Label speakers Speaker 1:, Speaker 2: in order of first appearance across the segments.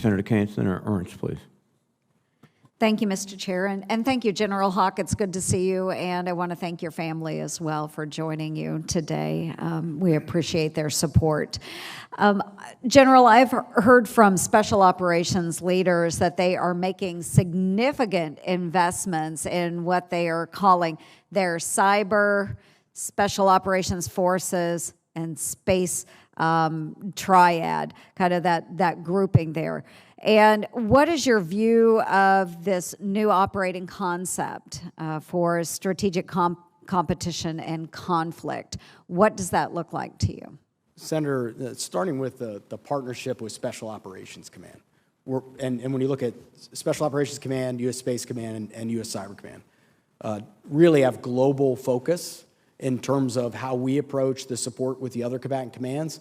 Speaker 1: Senator Kane, Senator Ernst, please.
Speaker 2: Thank you, Mr. Chair, and thank you, General Haugh. It's good to see you, and I want to thank your family as well for joining you today. We appreciate their support. General, I've heard from special operations leaders that they are making significant investments in what they are calling their cyber, special operations forces, and space triad, kind of that grouping there. And what is your view of this new operating concept for strategic competition and conflict? What does that look like to you?
Speaker 3: Senator, starting with the partnership with Special Operations Command, and when you look at Special Operations Command, U.S. Space Command, and U.S. Cyber Command, really have global focus in terms of how we approach the support with the other combatant commands.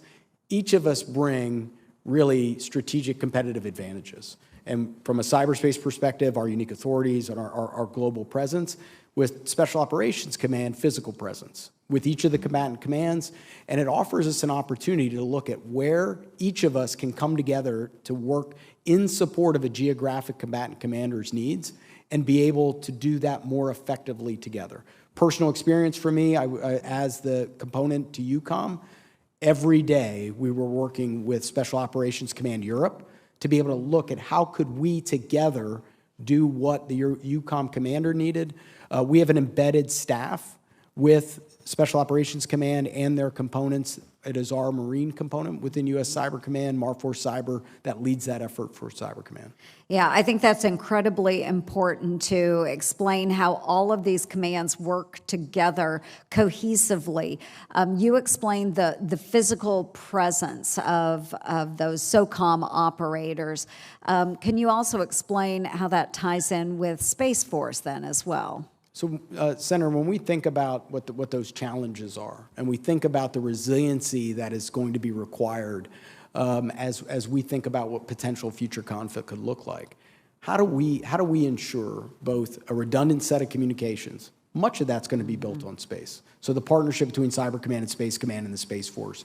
Speaker 3: Each of us bring really strategic competitive advantages. And from a cyberspace perspective, our unique authorities and our global presence. With Special Operations Command, physical presence with each of the combatant commands. And it offers us an opportunity to look at where each of us can come together to work in support of a geographic combatant commander's needs and be able to do that more effectively together. Personal experience for me, as the component to EUCOM, every day we were working with Special Operations Command Europe to be able to look at how could we together do what the EUCOM commander needed. We have an embedded staff with Special Operations Command and their components. It is our Marine component within U.S. Cyber Command, Marforce Cyber, that leads that effort for Cyber Command.
Speaker 2: Yeah, I think that's incredibly important to explain how all of these commands work together cohesively. You explained the physical presence of those SOCOM operators. Can you also explain how that ties in with Space Force then as well?
Speaker 3: So, Senator, when we think about what those challenges are, and we think about the resiliency that is going to be required as we think about what potential future conflict could look like, how do we ensure both a redundant set of communications? Much of that's going to be built on space. So the partnership between Cyber Command and Space Command and the Space Force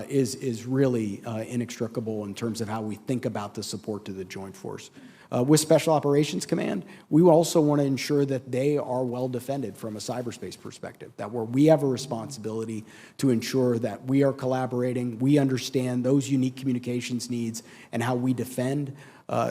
Speaker 3: is really inextricable in terms of how we think about the support to the Joint Force. With Special Operations Command, we also want to ensure that they are well defended from a cyberspace perspective, that where we have a responsibility to ensure that we are collaborating, we understand those unique communications needs, and how we defend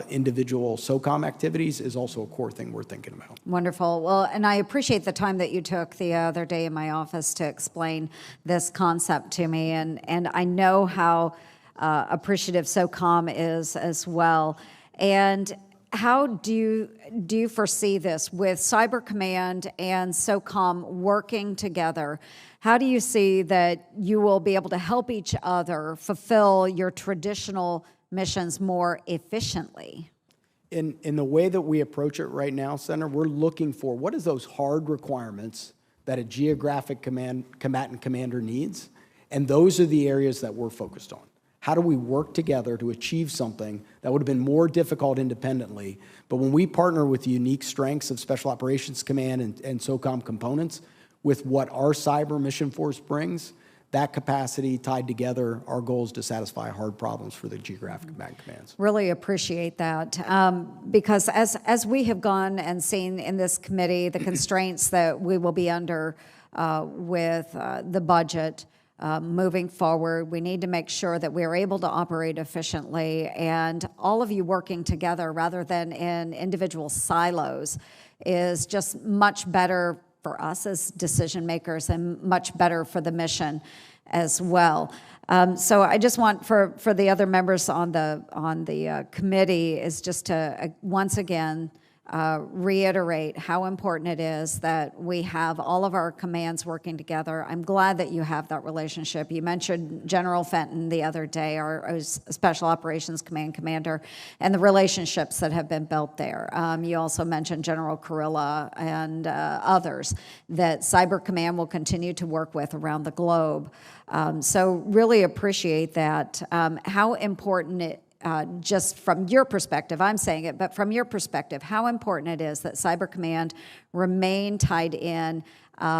Speaker 3: individual SOCOM activities is also a core thing we're thinking about.
Speaker 2: Wonderful. Well, and I appreciate the time that you took the other day in my office to explain this concept to me, and I know how appreciative SOCOM is as well. And how do you foresee this with Cyber Command and SOCOM working together? How do you see that you will be able to help each other fulfill your traditional missions more efficiently?
Speaker 3: In the way that we approach it right now, Senator, we're looking for what is those hard requirements that a geographic combatant commander needs, and those are the areas that we're focused on. How do we work together to achieve something that would have been more difficult independently? But when we partner with the unique strengths of Special Operations Command and SOCOM components with what our cyber mission force brings, that capacity tied together, our goal is to satisfy hard problems for the geographic combatant commands.
Speaker 2: Really appreciate that because as we have gone and seen in this committee, the constraints that we will be under with the budget, moving forward, we need to make sure that we are able to operate efficiently, and all of you working together rather than in individual silos is just much better for us as decision makers and much better for the mission as well. So I just want for the other members on the committee is just to once again reiterate how important it is that we have all of our commands working together. I'm glad that you have that relationship. You mentioned General Fenton the other day, our Special Operations Command commander, and the relationships that have been built there. You also mentioned General Kurilla and others that Cyber Command will continue to work with around the globe. So really appreciate that. How important it just from your perspective, I'm saying it, but from your perspective, how important it is that Cyber Command remain tied in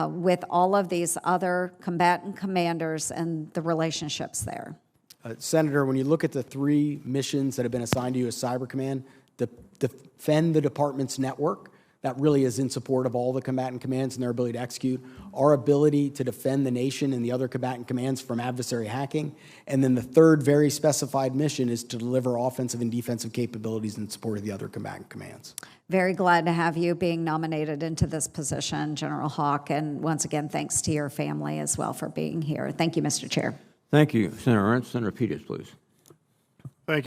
Speaker 2: with all of these other combatant commanders and the relationships there.
Speaker 3: Senator, when you look at the 3 missions that have been assigned to U.S. Cyber Command, defend the department's network, that really is in support of all the combatant commands and their ability to execute, our ability to defend the nation and the other combatant commands from adversary hacking, and then the 3rd very specified mission is to deliver offensive and defensive capabilities in support of the other combatant commands.
Speaker 2: Very glad to have you being nominated into this position, General Haugh, and once again, thanks to your family as well for being here. Thank you, Mr. Chair.
Speaker 1: Thank you, Senator Ernst. Senator Peters, please.